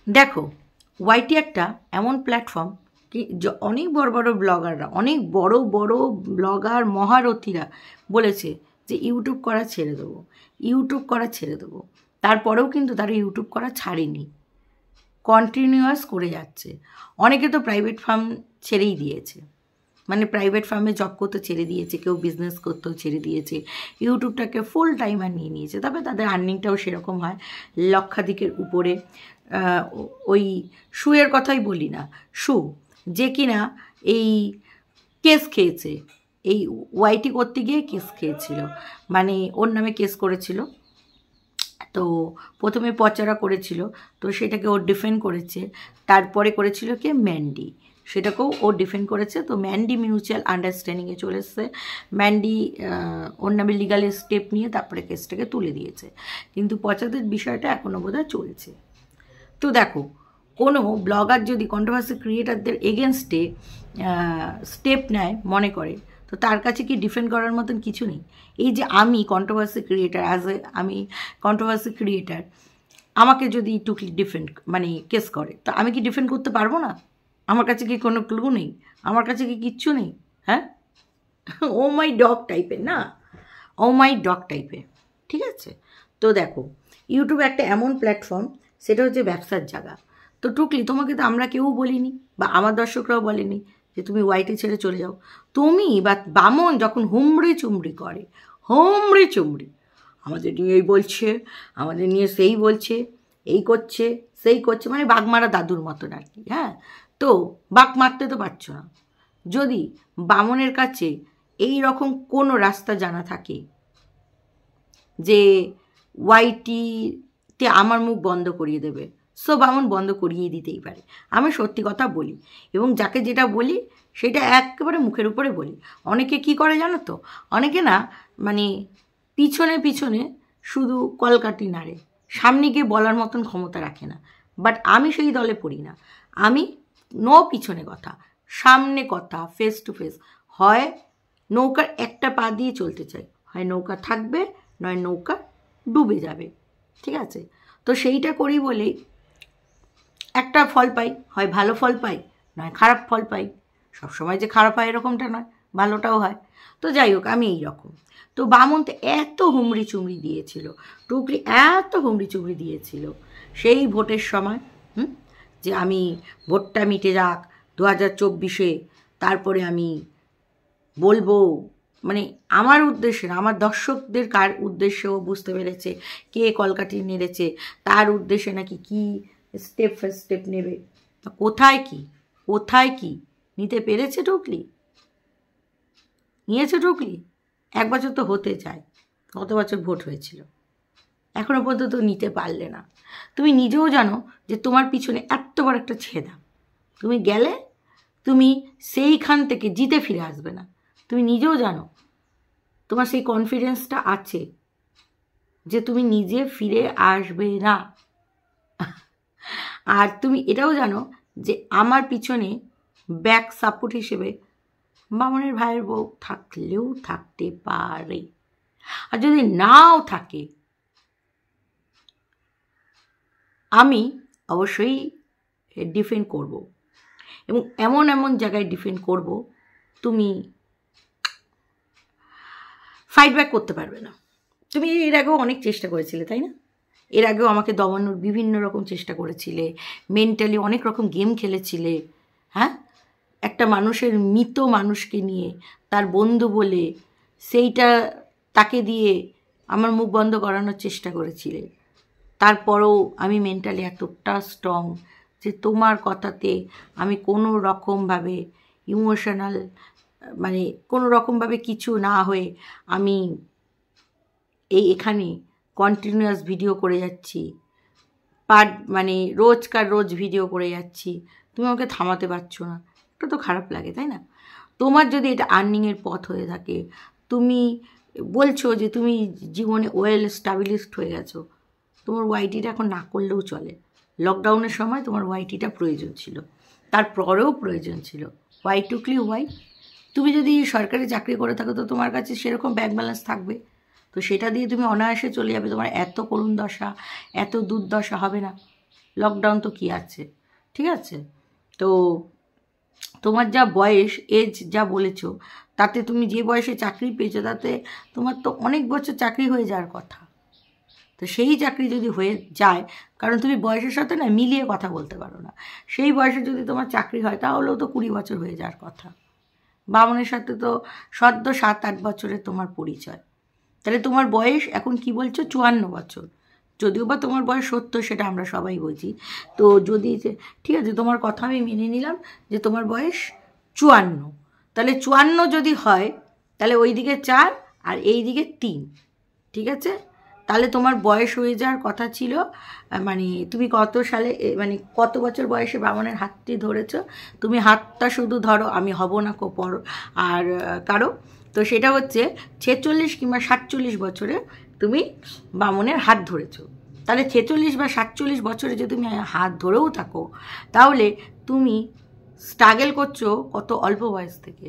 দেখো, ওয়াইটি একটা এমন প্ল্যাটফর্ম কি অনেক বড় বড় ব্লগাররা, অনেক বড় বড় ব্লগার মহারথীরা বলেছে যে ইউটিউব করা ছেড়ে দেবো, ইউটিউব করা ছেড়ে দেবো। তারপরেও কিন্তু তারা ইউটিউব করা ছাড়েনি, কন্টিনিউয়াস করে যাচ্ছে। অনেকে তো প্রাইভেট ফার্ম ছেড়েই দিয়েছে, মানে প্রাইভেট ফার্মে জব করতে ছেড়ে দিয়েছে, কেউ বিজনেস করতেও ছেড়ে দিয়েছে, ইউটিউবটাকে ফুল টাইমার নিয়ে নিয়েছে। তবে তাদের আর্নিংটাও সেরকম হয় লক্ষাধিকের উপরে। ওই শুয়ের কথাই বলি না, শু যে কিনা এই কেস খেয়েছে, এই ওয়াইটি করতে গিয়ে কেস খেয়েছিল, মানে ওর নামে কেস করেছিল। তো প্রথমে পচারা করেছিল, তো সেটাকে ও ডিফেন্ড করেছে। তারপরে করেছিল কে, ম্যান্ডি, সেটাকেও ও ডিফেন্ড করেছে। তো ম্যান্ডি মিউচুয়াল আন্ডারস্ট্যান্ডিংয়ে চলে এসছে, ম্যান্ডি ওর নামে লিগাল স্টেপ নিয়ে তারপরে কেসটাকে তুলে দিয়েছে। কিন্তু পচাদের বিষয়টা এখনও বোধহয় চলছে। তো দেখো, কোনো ব্লগার যদি কন্ট্রোভার্সি ক্রিয়েটারদের এগেনস্টে স্টেপ নেয় মনে করে, তো তার কাছে কি ডিফেন্ড করার মতন কিছু নেই? এই যে আমি কন্ট্রোভার্সি ক্রিয়েটার, আমি কন্ট্রোভার্সি ক্রিয়েটার, আমাকে যদি টুকলি ডিফেন্ড মানে কেস করে, তো আমি কি ডিফেন্ড করতে পারবো না? আমার কাছে কি কোনো ক্লু নেই? আমার কাছে কি কিচ্ছু নেই? হ্যাঁ, ও মাই ডগ টাইপের না, ও মাই ডগ টাইপের, ঠিক আছে? তো দেখো, ইউটিউব একটা এমন প্ল্যাটফর্ম, সেটা হচ্ছে ব্যবসার জায়গা। তো টুকলি, তোমাকে তো আমরা কেউ বলিনি, বা আমার দর্শকরাও বলেনি যে তুমি ওয়াইটি ছেড়ে চলে যাও। তুমি বা বামন যখন হুমড়ি চুমড়ি করে, হুমড়ি চুমড়ি আমাদের নিয়ে এই বলছে, আমাদের নিয়ে সেই বলছে, এই করছে সেই করছে, মানে বাঘমারা দাদুর মতন আর কি। হ্যাঁ, তো বাঘ মারতে তো পারছো না। যদি বামনের কাছে এই রকম কোনো রাস্তা জানা থাকে যে ওয়াইটিতে আমার মুখ বন্ধ করিয়ে দেবে, সো বামন বন্ধ করিয়ে দিতেই পারে। আমি সত্যি কথা বলি, এবং যাকে যেটা বলি সেটা একেবারে মুখের উপরে বলি। অনেকে কি করে জানো তো, অনেকে না মানে পিছনে পিছনে শুধু কলকাটি নাড়ে, সামনে গিয়ে বলার মতন ক্ষমতা রাখে না। বাট আমি সেই দলে পড়ি না। আমি নো পিছনে কথা, সামনে কথা, ফেস টু ফেস। হয় নৌকার একটা পা দিয়ে চলতে চাই, হয় নৌকা থাকবে, নয় নৌকা ডুবে যাবে, ঠিক আছে? তো সেইটা করি বলেই একটা ফল পাই, হয় ভালো ফল পাই, নয় খারাপ ফল পাই। সবসময় যে খারাপ হয় এরকমটা নয়, ভালোটাও হয়। তো যাই হোক, আমি এই রকম। তো বামন তো এত হুমড়ি চুমড়ি দিয়েছিল, টুকলি এত হুমড়ি চুমড়ি দিয়েছিল সেই ভোটের সময়, যে আমি ভোটটা মিটে যাক 2024-এ, তারপরে আমি বলবো, মানে আমার উদ্দেশ্যে না, আমার দর্শকদের কার উদ্দেশ্যেও বুঝতে পেরেছে কে কলকাঠি নেড়েছে, তার উদ্দেশ্যে নাকি কি স্টেপ বাই স্টেপ নেবে। কোথায় কি, কোথায় কি নিতে পেরেছে টুকলি? নিয়েছে টুকলি? 1 বছর তো হতে চায়, গত বছর ভোট হয়েছিল, এখনও পর্যন্ত নিতে পারলে না। তুমি নিজেও জানো যে তোমার পিছনে এত বড় একটা ছেদা, তুমি গেলে তুমি সেইখান থেকে জিতে ফিরে আসবে না। তুমি নিজেও জানো, তোমার সেই কনফিডেন্সটা আছে যে তুমি নিজে ফিরে আসবে না। আর তুমি এটাও জানো যে আমার পিছনে ব্যাক সাপোর্ট হিসেবে বামনের ভাইয়ের বউ থাকলেও থাকতে পারে, আর যদি নাও থাকে আমি অবশ্যই ডিফেন্ড করব, এবং এমন এমন জায়গায় ডিফেন্ড করব তুমি ফাইট ব্যাক করতে পারবে না। তুমি এর আগেও অনেক চেষ্টা করেছিলে, তাই না? এর আগেও আমাকে দমানোর বিভিন্ন রকম চেষ্টা করেছিলে, মেন্টালি অনেক রকম গেম খেলেছিলে। হ্যাঁ, একটা মানুষের মৃত মানুষকে নিয়ে তার বন্ধু বলে সেইটা তাকে দিয়ে আমার মুখ বন্ধ করানোর চেষ্টা করেছিলে। তারপরেও আমি মেন্টালি এতটা স্ট্রং যে তোমার কথাতে আমি কোনো রকমভাবে ইমোশনাল, মানে কোনো রকমভাবে কিছু না হয়ে আমি এখানে কন্টিনিউয়াস ভিডিও করে যাচ্ছি, মানে রোজকার রোজ ভিডিও করে যাচ্ছি, তুমি আমাকে থামাতে পারছো না। এটা তো খারাপ লাগে, তাই না? তোমার যদি এটা আর্নিংয়ের পথ হয়ে থাকে, তুমি বলছো যে তুমি জীবনে ওয়েল স্টাবলিশড হয়ে গেছো, তোমার ওয়াইটিটা এখন না করলেও চলে। লকডাউনের সময় তোমার ওয়াইটিটা প্রয়োজন ছিল, তারপরেও প্রয়োজন ছিল। ওয়াই টুকলি ওয়াই? তুমি যদি সরকারি চাকরি করে থাকো তো তোমার কাছে সেরকম ব্যাংক ব্যালেন্স থাকবে, তো সেটা দিয়ে তুমি অনায়াসে চলে যাবে, তোমার এত করুণ দশা, এত দুর্দশা হবে না। লকডাউন তো কি আছে, ঠিক আছে? তো তোমার যা বয়স, এজ যা বলেছো, তাতে তুমি যে বয়সে চাকরি পেয়েছো তাতে তোমার তো অনেক বছর চাকরি হয়ে যাওয়ার কথা। তো সেই চাকরি যদি হয়ে যায়, কারণ তুমি বয়সের সাথে না মিলিয়ে কথা বলতে পারো না, সেই বয়সে যদি তোমার চাকরি হয় তাহলেও তো 20 বছর হয়ে যাওয়ার কথা। বামনের সাথে তো সদ্য 7-8 বছরের তোমার পরিচয়। তাহলে তোমার বয়স এখন কি বলছো 54 বছর, যদিও বা তোমার বয়স 70, সেটা আমরা সবাই বুঝি। তো যদি ঠিক আছে, তোমার কথা আমি মেনে নিলাম যে তোমার বয়স 54, তাহলে 54 যদি হয় তাহলে ওই দিকে 4 আর এই দিকে 3, ঠিক আছে? তাহলে তোমার বয়স হয়ে যাওয়ার কথা ছিল, মানে তুমি কত সালে মানে কত বছর বয়সে বামনের হাতটি ধরেছো? তুমি হাতটা শুধু ধরো, আমি হব না পর আর কারো। তো সেটা হচ্ছে 46 কিংবা 47 বছরে তুমি বামনের হাত ধরেছো। তাহলে 46 বা 47 বছরে যদি তুমি হাত ধরেও থাকো, তাহলে তুমি স্ট্রাগল করছো কত অল্প বয়স থেকে,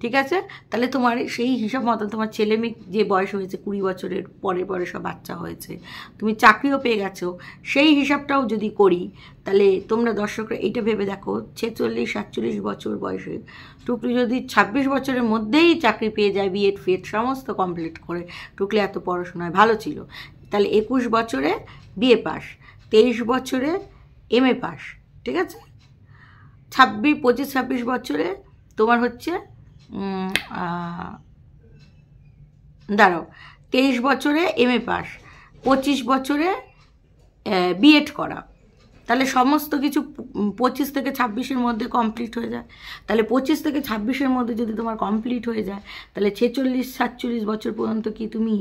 ঠিক আছে? তাহলে তোমার সেই হিসাব মতো তোমার ছেলে মেয়ে যে বয়স হয়েছে 20 বছরের পরে পরে সব বাচ্চা হয়েছে, তুমি চাকরিও পেয়ে গেছো, সেই হিসাবটাও যদি করি, তাহলে তোমরা দর্শকরা এইটা ভেবে দেখো, 46-47 বছর বয়সে টুকলি যদি 26 বছরের মধ্যেই চাকরি পেয়ে যায়, বিএড ফিএড সমস্ত কমপ্লিট করে, টুকলি এত পড়াশোনায় ভালো ছিল, তাহলে 21 বছরে বিএ পাস, 23 বছরে এমএ পাস, ঠিক আছে? 25-26 বছরে তোমার হচ্ছে দাঁড়াও, 23 বছরে এমএ পাস, 25 বছরে বিএড করা, তাহলে সমস্ত কিছু 25 থেকে 26-এর মধ্যে কমপ্লিট হয়ে যায়। তাহলে 25 থেকে 26-এর মধ্যে যদি তোমার কমপ্লিট হয়ে যায়, তাহলে 46-47 বছর পর্যন্ত কি তুমি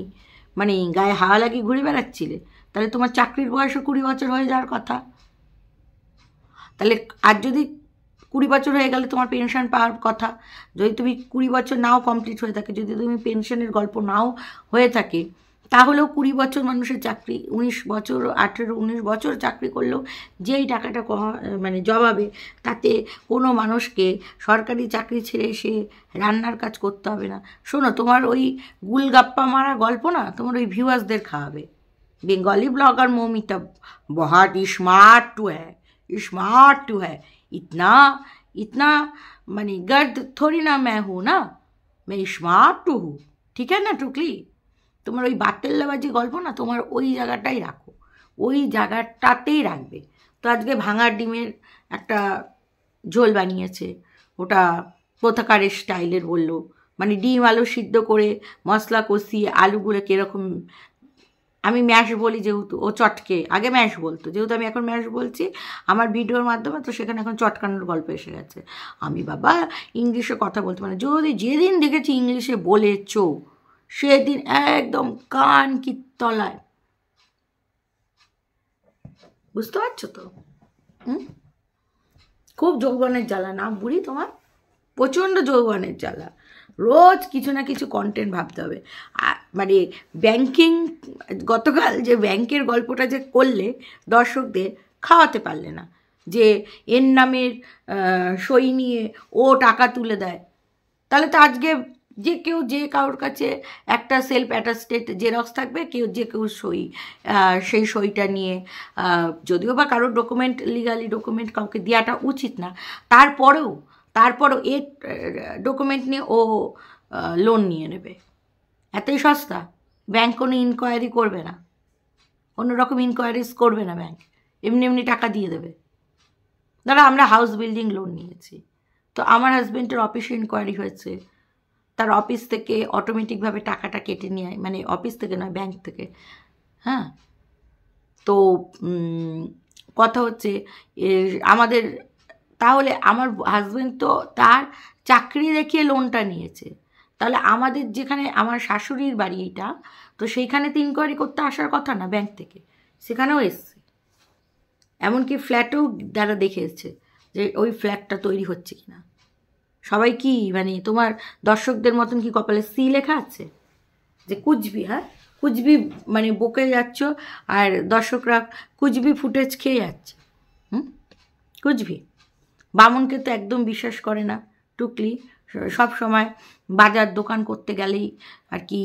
মানে গায়ে হাওয়া লাগিয়ে ঘুরে বেড়াচ্ছিলে? তাহলে তোমার চাকরির বয়সও 20 বছর হয়ে যাওয়ার কথা। তাহলে আর যদি 20 বছর হয়ে গেলে তোমার পেনশন পাওয়ার কথা, যদি তুমি 20 বছর নাও কমপ্লিট হয়ে থাকে, যদি তুমি পেনশনের গল্প নাও হয়ে থাকে, তাহলেও 20 বছর মানুষের চাকরি, 19 বছর 18-19 বছর চাকরি করলেও যেই টাকাটা মানে জমাবে, তাতে কোনো মানুষকে সরকারি চাকরি ছেড়ে এসে রান্নার কাজ করতে হবে না। শোনো, তোমার ওই গুলগাপ্পা মারা গল্প না তোমার ওই ভিউয়ার্সদের খাওয়াবে। बेंगली ब्लॉगर मोमिता बहुत स्मार्ट है, स्मार्ट है, इतना इतना माने गर्द थोड़ी ना मैं हूँ ना, मैं स्मार्ट हूँ, ठीक है ना टुकली? তোমার ওই বাতেল্লাবাজি গল্প না তোমার ওই জায়গাটাই রাখো, ওই জায়গাটাতেই রাখবে। তো আজকে ভাঙা ডিমের একটা ঝোল বানিয়েছে, ওটা প্রথাকারের স্টাইলের বললো, মানে ডিম আলু সিদ্ধ করে মশলা কষিয়ে আলুগুলো কীরকম, আমি ম্যাশ বলি যেহেতু, ও চটকে, আগে ম্যাশ বলতো, যেহেতু আমি এখন ম্যাশ বলছি আমার ভিডিওর মাধ্যমে, তো সেখানে এখন চটকানোর গল্প এসে গেছে। আমি বাবা ইংলিশে কথা বলতে পারি, যদি যেদিন দেখেছি ইংলিশে বলেছো সেদিন একদম কান কি তলায়, বুঝতে পারছো তো? খুব যৌবনের জ্বালা না বুড়ি, তোমার প্রচণ্ড যৌবনের জ্বালা, রোজ কিছু না কিছু কন্টেন্ট ভাবতে হবে। মানে ব্যাংকিং, গতকাল যে ব্যাংকের গল্পটা যে করলে দর্শকদের খাওয়াতে পারলে না, যে এর নামের সই নিয়ে ও টাকা তুলে দেয়, তাহলে তো আজকে যে কেউ যে কারোর কাছে একটা সেলফ অ্যাটাস্টেড জেরক্স থাকবে, যে কেউ সই, সেই সইটা নিয়ে, যদিও বা কারোর ডকুমেন্ট, লিগালি ডকুমেন্ট কাউকে দেওয়াটা উচিত না, তারপরেও এর ডকুমেন্ট নিয়ে ও লোন নিয়ে নেবে। এতই সস্তা, ব্যাংক কোনো ইনকোয়ারি করবে না, কোনো রকম ইনকোয়ারিজ করবে না ব্যাংক, এমনি এমনি টাকা দিয়ে দেবে। দাদা আমরা হাউস বিল্ডিং লোন নিয়েছি, তো আমার হাজব্যান্ডের অফিসে ইনকোয়ারি হয়েছে, তার অফিস থেকে অটোমেটিকভাবে টাকাটা কেটে নিয়ে, মানে অফিস থেকে নয় ব্যাংক থেকে, হ্যাঁ। তো কথা হচ্ছে আমাদের, তাহলে আমার হাজব্যান্ড তো তার চাকরি দেখিয়ে লোনটা নিয়েছে, তাহলে আমাদের যেখানে আমার শাশুড়ির বাড়ি এটা, তো সেইখানে তো ইনকোয়ারি করতে আসার কথা না ব্যাংক থেকে, সেখানেও এসছে, এমনকি ফ্ল্যাটও তারা দেখে এসছে যে ওই ফ্ল্যাটটা তৈরি হচ্ছে কিনা। সবাই কি মানে তোমার দর্শকদের মতন কি কপালে সি লেখা আছে যে কুচবি, হ্যাঁ কুচবি মানে বকে যাচ্ছ, আর দর্শকরা কুচবি ফুটেজ খেয়ে যাচ্ছে। কুচবি বামনকে তো একদম বিশ্বাস করে না টুকলি, সব সময় বাজার দোকান করতে গেলেই আর কি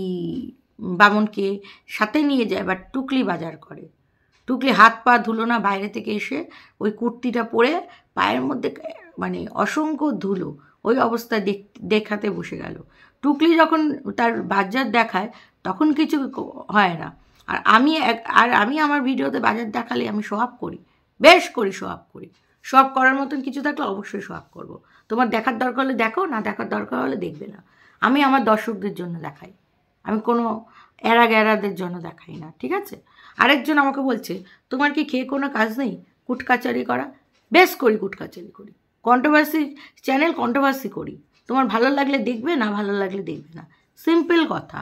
বামনকে সাথে নিয়ে যায়, বাট টুকলি বাজার করে। টুকলি হাত পা ধুলো না, বাইরে থেকে এসে ওই কুর্তিটা পরে পায়ের মধ্যে মানে অসংখ্য ধুলো, ওই অবস্থায় দেখাতে বসে গেল। টুকলি যখন তার বাজার দেখায় তখন কিছু হয় না। আর আমি আমার ভিডিওতে বাজার দেখালে আমি শো আপ করি, বেশ করি, শো আপ করি। শো আপ করার মতন কিছু থাকলে অবশ্যই শো আপ করবো। তোমার দেখার দরকার হলে দেখো, না দেখার দরকার হলে দেখবে না। আমি আমার দর্শকদের জন্য দেখাই, আমি কোনো এরাদের জন্য দেখাই না, ঠিক আছে? আরেকজন আমাকে বলছে তোমার কি খেয়ে কোনো কাজ নেই, কুটকাচারি করা। বেশ করি, কুটকাচারি করি, কন্ট্রোভার্সি চ্যানেল, কন্ট্রোভার্সি করি। তোমার ভালো লাগলে দেখবে, না ভালো লাগলে দেখবে না, সিম্পল কথা।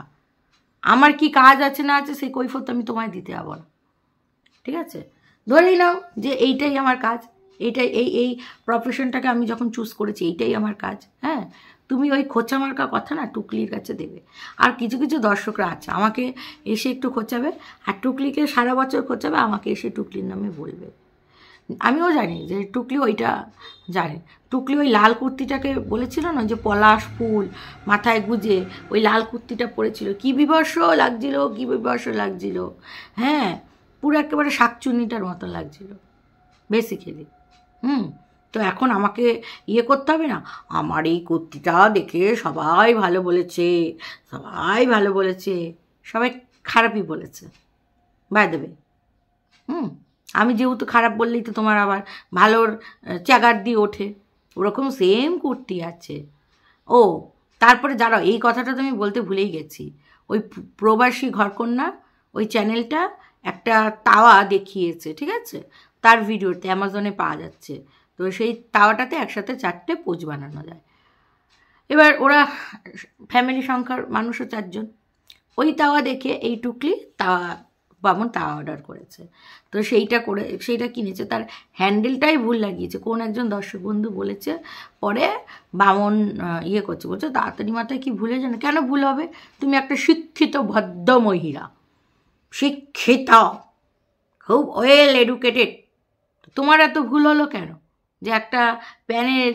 আমার কি কাজ আছে না আছে সেই কৈফিয়ত আমি তোমায় দিতে যাবো না, ঠিক আছে? ধরেই নাও যে এইটাই আমার কাজ, এইটাই এই প্রফেশনটাকে আমি যখন চুজ করেছি এইটাই আমার কাজ। হ্যাঁ, তুমি ওই খোঁচা মার্কা কথা না টুকলির কাছে দেবে। আর কিছু কিছু দর্শকরা আছে আমাকে এসে একটু খোঁচাবে, আর টুকলিকে সারা বছর খোঁচাবে, আমাকে এসে টুকলির নামে বলবে। আমিও জানি যে টুকলি ওইটা জানে। টুকলি ওই লাল কুর্তিটাকে বলেছিল না যে পলাশ ফুল মাথায় গুজে ওই লাল কুর্তিটা পরেছিল, কী বিভৎস লাগছিল, কী বিভৎস লাগছিল। হ্যাঁ, পুরো একেবারে শাকচুন্নিটার মতো লাগছিল বেসিক্যালি। তো এখন আমাকে ইয়ে করতে হবে না, আমার এই কুর্তিটা দেখে সবাই ভালো বলেছে, সবাই ভালো বলেছে, সবাই খারাপই বলেছে বাই দেবে। আমি যেহেতু খারাপ বললেই তো তোমার আবার ভালোর চ্যাগার দিয়ে ওঠে, ওরকম সেম কুর্তি আছে। ও তারপরে যারা, এই কথাটা তো আমি বলতে ভুলেই গেছি, ওই প্রবাসী ঘরকন্যা ওই চ্যানেলটা একটা তাওয়া দেখিয়েছে, ঠিক আছে? তার ভিডিওতে অ্যামাজনে পাওয়া যাচ্ছে। তো সেই তাওয়াটাতে একসাথে 4টে পোজ বানানো যায়। এবার ওরা ফ্যামিলি সংখ্যার মানুষও 4 জন। ওই তাওয়া দেখে এই টুকলি বামন তাওয়া অর্ডার করেছে। তো সেইটা কিনেছে, তার হ্যান্ডেলটাই ভুল লাগিয়েছে। কোন একজন দর্শক বন্ধু বলেছে, পরে বামন ইয়ে করছে, বলছে তাড়াতাড়ি মাথায় কি ভুলে জানো? কেন ভুল হবে? তুমি একটা শিক্ষিত ভদ্র মহিলা, শিক্ষিত, খুব ওয়েল এডুকেটেড, তোমার এত ভুল হলো কেন যে একটা প্যানের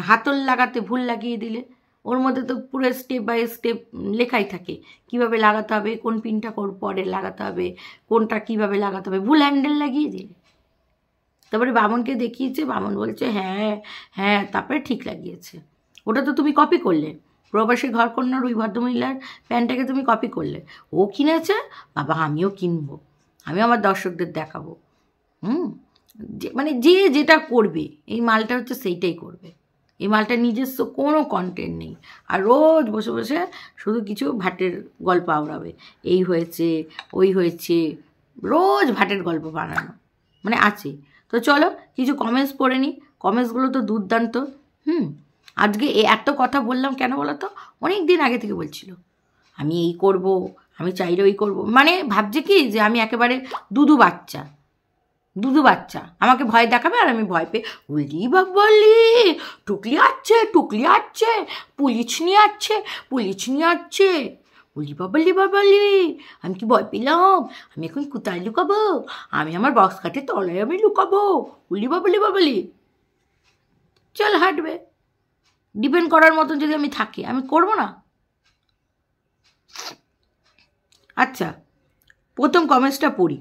হাতল লাগাতে ভুল লাগিয়ে দিলে? ওর মধ্যে তো পুরো স্টেপ বাই স্টেপ লেখাই থাকে কিভাবে লাগাতে হবে, কোন পিনটা পরে লাগাতে হবে, কোনটা কিভাবে লাগাতে হবে, ভুল হ্যান্ডেল লাগিয়ে দিলে। তারপরে বামনকে দেখিয়েছে, বামন বলছে হ্যাঁ হ্যাঁ, তারপরে ঠিক লাগিয়েছে। ওটা তো তুমি কপি করলে, প্রবাসী ঘরকন্যার ওই ভদ্রমহিলার প্যান্টটাকে তুমি কপি করলে। ও কিনেছে, বাবা আমিও কিনবো, আমি আমার দর্শকদের দেখাবো। মানে যে যেটা করবে, এই মালটা হচ্ছে সেইটাই করবে। এই মালটা নিজস্ব কোনো কন্টেন্ট নেই, আর রোজ বসে বসে শুধু কিছু ভাটের গল্প আওড়াবে, এই হয়েছে ওই হয়েছে, রোজ ভাটের গল্প বানানো মানে আছে। তো চলো কিছু কমেন্টস পড়ে নিই, কমেন্টসগুলো তো দুর্দান্ত। আজকে এত কথা বললাম কেন বলো তো? অনেক দিন আগে থেকে বলছিল আমি এই করব, আমি চাইলে ওই করবো, মানে ভাবছে কি যে আমি একেবারে দুদু বাচ্চা, আমাকে ভয় দেখাবে আর আমি ভয় পেয়ে উল্লি বাবলি টুকলি আসছে, পুলিশ নিয়ে আসছে, উল্লি বাবালি, আমি কি ভয় পেলাম? আমি এখন কোথায় লুকাবো? আমি আমার বক্স কাঠের তলায় আমি লুকাবো, উল্লি বাবালি। চল হাঁটবে, ডিপেন্ড করার মতন যদি আমি থাকি আমি করবো না। আচ্ছা, প্রথম কমেন্টসটা পড়ি।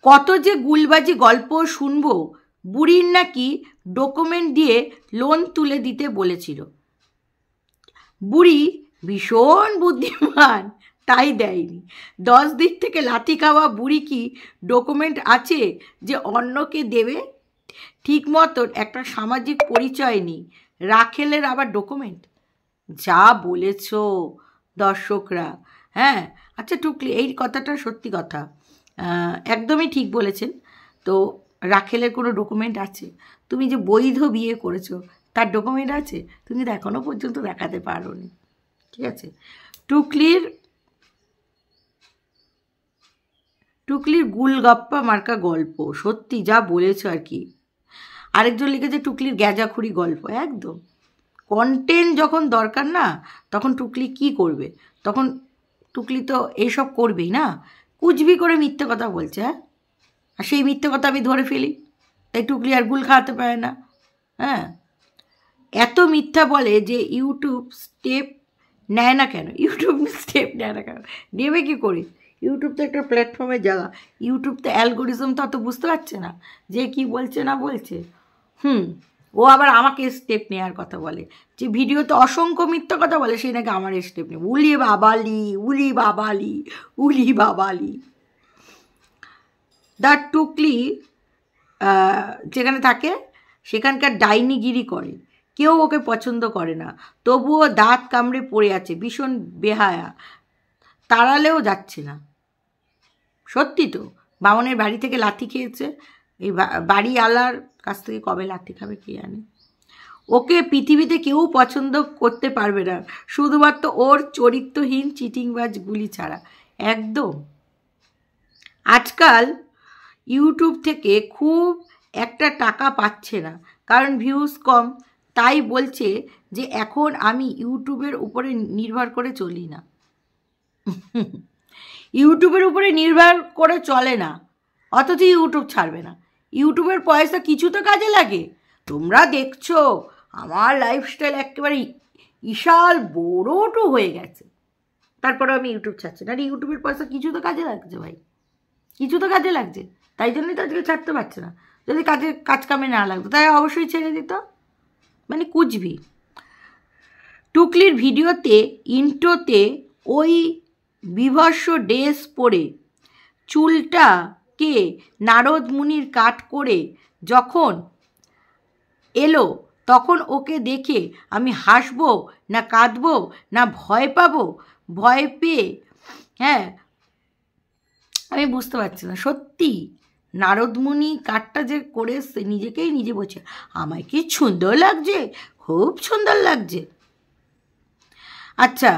কত যে গুলবাজি গল্প শুনবো, বুড়ির নাকি ডকুমেন্ট দিয়ে লোন তুলে দিতে বলেছিল। বুড়ি ভীষণ বুদ্ধিমান, তাই দেয়নি। 10 দিক থেকে লাথি খাওয়া বুড়ি কি ডকুমেন্ট আছে যে অন্যকে দেবে? ঠিক মতন একটা সামাজিক পরিচয় নেই, রাখেলের আবার ডকুমেন্ট। যা বলেছ দর্শকরা। হ্যাঁ, আচ্ছা টুকলি, এই কথাটা সত্যি কথা, একদমই ঠিক বলেছেন। তো রাখেলের কোনো ডকুমেন্ট আছে? তুমি যে বৈধ বিয়ে করেছো তার ডকুমেন্ট আছে? তুমি তো এখনও পর্যন্ত দেখাতে পারোনি, ঠিক আছে? টুকলির গুলগাপ্পা মার্কা গল্প, সত্যি যা বলেছ আর কি। আরেকজন লিখেছে টুকলির গ্যাজাখুরি গল্প, একদম। কন্টেন্ট যখন দরকার না, তখন টুকলি কি করবে? তখন টুকলি তো এইসব করবেই না, কুচবি করে মিথ্যে কথা বলছে। হ্যাঁ, আর সেই মিথ্যে কথা আমি ধরে ফেলি, তাই টুকলি আর গুল খাওয়াতে পারে না। হ্যাঁ, এত মিথ্যা বলে যে ইউটিউব স্টেপ নেয় না কেন? নেবে কী করে? ইউটিউব তো একটা প্ল্যাটফর্মের জায়গা। ইউটিউব তো অ্যালগোরিজম তো অত বুঝতে পারছে না যে কি বলছে না বলছে। ও আবার আমাকে স্টেপ নেওয়ার কথা বলে, যে ভিডিওতে অসংখ্য মিথ্যা কথা বলে সেই নাকি আমার স্টেপ নেব। উলি বাবালি, উলি বাবালি, উলি বাবালি। দ্য টুকলি যেখানে থাকে সেখানকার ডাইনিগিরি করে, কেউ ওকে পছন্দ করে না, তবুও দাঁত কামড়ে পড়ে আছে, ভীষণ বেহায়া, তাড়ালেও যাচ্ছে না। সত্যি তো, বামনের বাড়ি থেকে লাথি খেয়েছে, এই বাড়িওয়ালার কাছ থেকে কবে লাথি খাবে কে জানে। ওকে পৃথিবীতে কেউ পছন্দ করতে পারবে না, শুধুমাত্র ওর চরিত্রহীন চিটিংবাজগুলি ছাড়া। একদম। আজকাল ইউটিউব থেকে খুব একটা টাকা পাচ্ছে না, কারণ ভিউজ কম, তাই বলছে যে এখন আমি ইউটিউবের উপরে নির্ভর করে চলি না। ইউটিউবের উপরে নির্ভর করে চলে না, অথচ ইউটিউব ছাড়বে না। ইউটিউবের পয়সা কিছু তো কাজে লাগে। তোমরা দেখছো আমার লাইফস্টাইল একেবারে বিশাল বড়টো হয়ে গেছে, তারপরে আমি ইউটিউব ছাড়ছি না। আর ইউটিউবের পয়সা কিছু তো কাজে লাগছে ভাই, কিছু তো কাজে লাগছে, তাই জন্যই তো আজকে ছাড়তে পারছে না। যদি কাজ কামে না লাগতো তাই অবশ্যই ছেড়ে দিত। মানে কুচবি। টুকলির ভিডিওতে ইন্ট্রোতে ওই বিভৎস ড্রেস পরে চুলটাকে নারদ মুনির কাট করে যখন এলো, তখন ওকে দেখে আমি হাসবো না কাঁদবো না ভয় পাবো, ভয় পেয়ে আমি বুঝতে পারছি না। সত্যি নারদমুনি কাঠটা যে করে এসছে, নিজেকেই নিজে বলছে আমায় কি সুন্দর লাগছে, খুব সুন্দর লাগছে। আচ্ছা,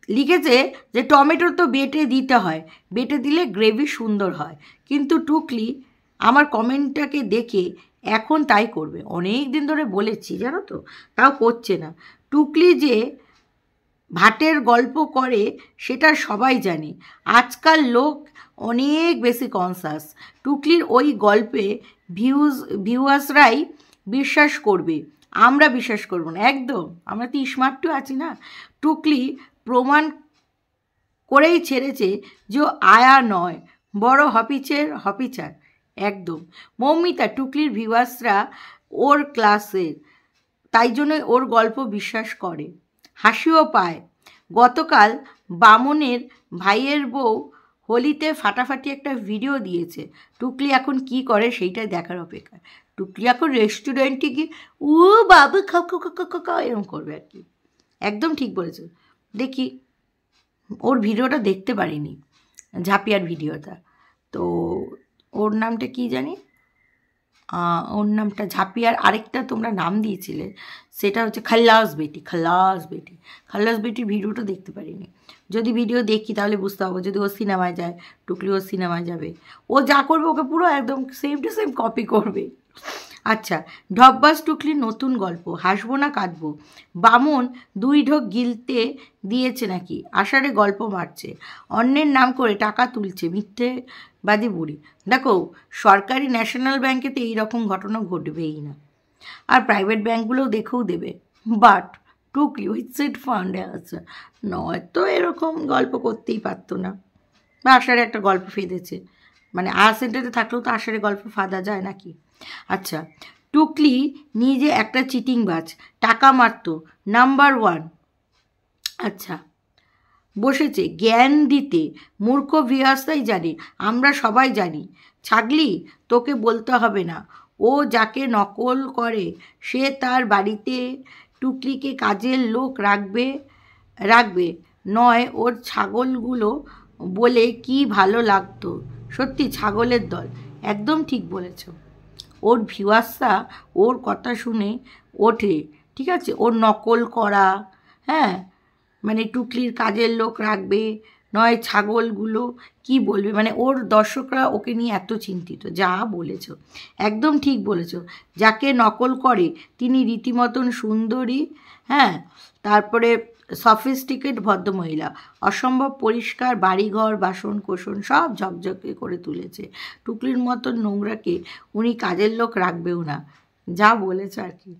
লিখেছে যে টমেটো তো বেটে দিতে হয়, বেটে দিলে গ্রেভি সুন্দর হয়, কিন্তু টুকলি আমার কমেন্টটাকে দেখে এখন তাই করবে। অনেক দিন ধরে বলেছি জানো তো, তাও করছে না। টুকলি যে ভাটের গল্প করে সেটা সবাই জানে। আজকাল লোক অনেক বেশি কনসাস। টুকলির ওই গল্পে ভিউয়ার্সরাই বিশ্বাস করবে, আমরা বিশ্বাস করব না। একদম, আমরা তো স্মার্ট আছি না। টুকলি প্রমাণ করেই ছেড়েছে যে আয়া নয়, বড় হপিচার। একদম। মৌমিতা, টুকলির ভিউয়ার্সরা ওর ক্লাসের, তাই জন্যই ওর গল্প বিশ্বাস করে, হাসিও পায়। গতকাল বামনের ভাইয়ের বউ হোলিতে ফাটাফাটি একটা ভিডিও দিয়েছে। টুকলি এখন কি করে সেইটাই দেখার অপেক্ষা। টুকলি এখন রেস্টুরেন্টে গিয়ে ও বাবু খাও খাও খাও খাও খাও এরকম করবে আর কি। একদম ঠিক বলেছে। দেখি, ওর ভিডিওটা দেখতে পারিনি, ঝাঁপিয়ার ভিডিওটা। তো ওর নামটা কি জানি, ওর নামটা ঝাঁপিয়ার আরেকটা তোমরা নাম দিয়েছিলে, সেটা হচ্ছে খাল্লাস বেটি। খাল্লাস বেটির ভিডিওটা দেখতে পারিনি। যদি ভিডিও দেখি তাহলে বুঝতে পারবো। যদি ও সিনেমায় যায়, টুকলি ও সিনেমায় যাবে, ও যা করবে ওকে পুরো একদম সেম টু সেম কপি করবে। আচ্ছা, ঢপবাজ টুকলির নতুন গল্প, হাসবো না কাঁদবো। বামন 2 ঢোক গিলতে দিয়েছে নাকি, আষাঢ়ে গল্প মারছে, অন্যের নাম করে টাকা তুলছে, মিথ্যেবাদী বুড়ি। দেখো, সরকারি ন্যাশনাল ব্যাংকেতে এইরকম ঘটনা ঘটবেই না, আর প্রাইভেট ব্যাংকগুলোও দেখেও দেবে। বাট টুকলি ওই সিট ফান্ডে আছে, নয়তো এরকম গল্প করতেই পারতো না। বা আষাঢ়ে একটা গল্প ফেঁদেছে, মানে আর সেন্টারে থাকলেও তো আষাঢ়ে গল্প ফাঁদা যায় নাকি। আচ্ছা, টুকলি নিজে একটা চিটিংবাজ, টাকা মারত, নাম্বার 1। আচ্ছা, বসেছে জ্ঞান দিতে, মূর্খ ভিউয়ার্সরাই জানে, আমরা সবাই জানি। ছাগলি, তোকে বলতে হবে না, ও যাকে নকল করে সে তার বাড়িতে টুকলিকে কাজের লোক রাখবে নয়। ওর ছাগলগুলো বলে কি ভালো লাগতো, সত্যি ছাগলের দল। একদম ঠিক বলেছ। ওর ভিউয়ার্সরা ওর কথা শুনে ওঠে, ঠিক আছে, ওর নকল করা, মানে টুকলির কাজের লোক রাখবে নয়, ছাগলগুলো কি বলবে, মানে ওর দর্শকরা ওকে নিয়ে এত চিন্তিত। যা বলেছ, একদম ঠিক বলেছ। যাকে নকল করে তিনি রীতিমতন সুন্দরী, তারপরে সফিস্টিকেট ভদ্রমহিলা, অসম্ভব পরিষ্কার বাড়িঘর, বাসন কোসন সব ঝকঝকে করে তুলেছে। টুকলির মতন নোংরাকে উনি কাজের লোক রাখবেও না। যা বলেছে আর কি।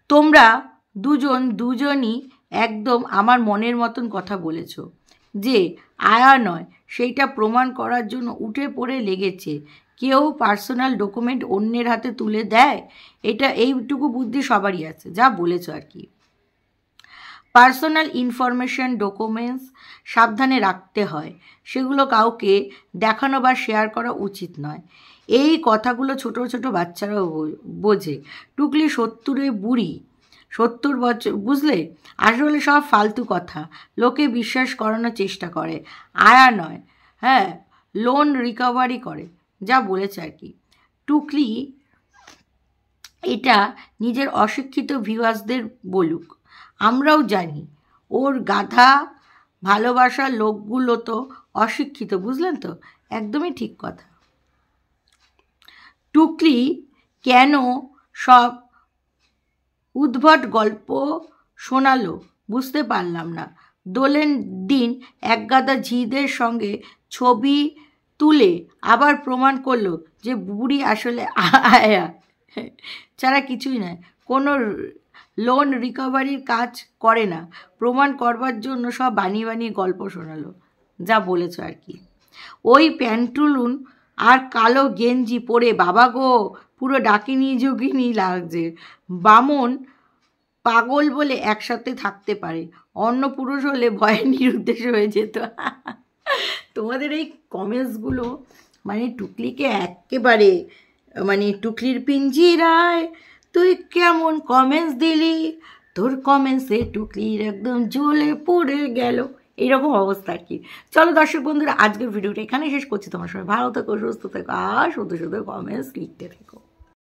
তোমরা দুজনই একদম আমার মনের মতন কথা বলেছ, যে আয়া নয় সেইটা প্রমাণ করার জন্য উঠে পড়ে লেগেছে। কেউ পার্সোনাল ডকুমেন্ট অন্যের হাতে তুলে দেয়? এটা এইটুকু বুদ্ধি সবারই আছে, যা বলেছ আর কি। পার্সোনাল ইনফরমেশন ডকুমেন্টস সাবধানে রাখতে হয়, সেগুলো কাউকে দেখানো বা শেয়ার করা উচিত নয়। এই কথাগুলো ছোট ছোট বাচ্চারাও বোঝে। টুকলি 70-এ বুড়ি, 70 বছর, বুঝলে? আসলে সব ফালতু কথা, লোকে বিশ্বাস করানোর চেষ্টা করে। আয়া নয়, হ্যাঁ, লোন রিকভারি করে, যা বলেছে আর কি। টুকলি এটা নিজের অশিক্ষিত ভিউয়ার্সদের বলুক, আমরাও জানি ওর গাধা ভালোবাসার লোকগুলো তো অশিক্ষিত, বুঝলেন তো? একদমই ঠিক কথা। টুকলি কেন সব উদ্ভট গল্প শোনালো বুঝতে পারলাম না। দোলের দিন একগাদা ঝিদের সঙ্গে ছবি তুলে আবার প্রমাণ করলো যে বুড়ি আসলে আয়া ছাড়া কিছুই নয়, কোনো লোন রিকভারির কাজ করে না। প্রমাণ করবার জন্য সব বানিয়ে বানিয়ে গল্প শোনালো, যা বলেছ আর কি। ওই প্যান্টুলুন আর কালো গেঞ্জি পরে বাবা গো পুরো ডাকিনী যোগিনী লাগছে। বামন পাগল বলে একসাথে থাকতে পারে, অন্য পুরুষ হলে ভয়ে নিরুদ্দেশ হয়ে যেত। তোমাদের এই কমেন্টসগুলো মানে টুকলিকে একেবারে, মানে টুকলির পিঞ্জিরায় তুই কেমন কমেন্টস দিলি, তোর কমেন্টসে টুকলির একদম জ্বলে পড়ে গেল, এইরকম অবস্থা আর কি। চলো দর্শক বন্ধুরা, আজকের ভিডিওটা এখানে শেষ করছি। তোমার সবাই ভালো থেকো, সুস্থ থেকো, আর শুধু শুধু কমেন্টস লিখতে থেকো।